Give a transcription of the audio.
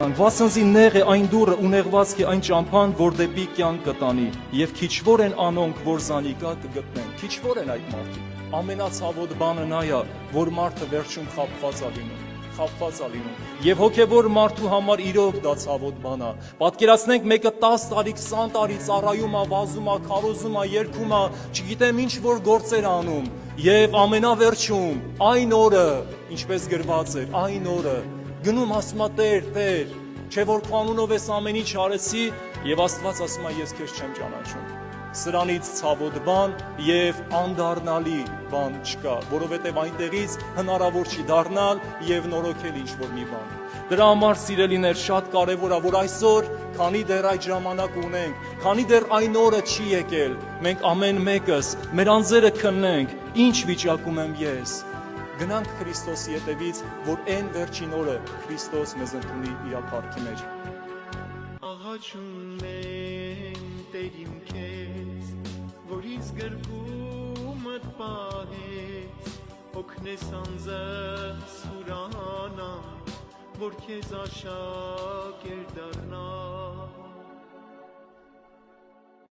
Տիրոջական, վասնզի նեղ է այն դուռը ու նեղվածք է այն ճամփան, որ դեպի կյանք կտանի, եւ քիչվոր են անոնք, որ զանիկա կգտնեն։ Քիչվոր են այդ մարդիկ։ Ամենացավոտ բանը նա է, որ մարդը վերջում խաբված է լինում։ Եվ հոգևոր մարդու համար իրոք դա ցավոտ բան է։ Պատկերացնենք մեկը 10 տարի, 20 տարի ծառայում է, վազում է, քարոզում է, երգում է, չգիտեմ ինչ որ գործեր անում, եւ ամենավերջում այն օրը, ինչպես գրված էր, այն օրը գնում ասում է Տեր, չէ որ քո անունով ես ամեն ինչ արեցի, եւ Աստված ասում է ես քեզ չեմ ճանաչում։ Սրանից ցավոտ բան եւ անդառնալի բան չկա, որովհետեւ այնտեղից հնարավոր չի դառնալ եւ նորոգել ինչ-որ մի բան։ Դրա համար սիրելիներ շատ կարեւոր է, որ այսօր, քանի դեռ այդ ժամանակ ունենք, քանի դեռ այն օրը չի եկել, մենք ամեն մեկս մեր անձերը քննենք, ինչ վիճակում եմ ես։ Գնանք Քրիստոսի ետևից, որ այն վերջին օրը Քրիստոս մեզ ընդունի իր փառքի մեջ։ Աղաչում եմ Տերիմ քեզ, որ ինձ գրկումդ պահես, օգնես անձս ուրանամ, որ քեզ աշակերտ դառնամ։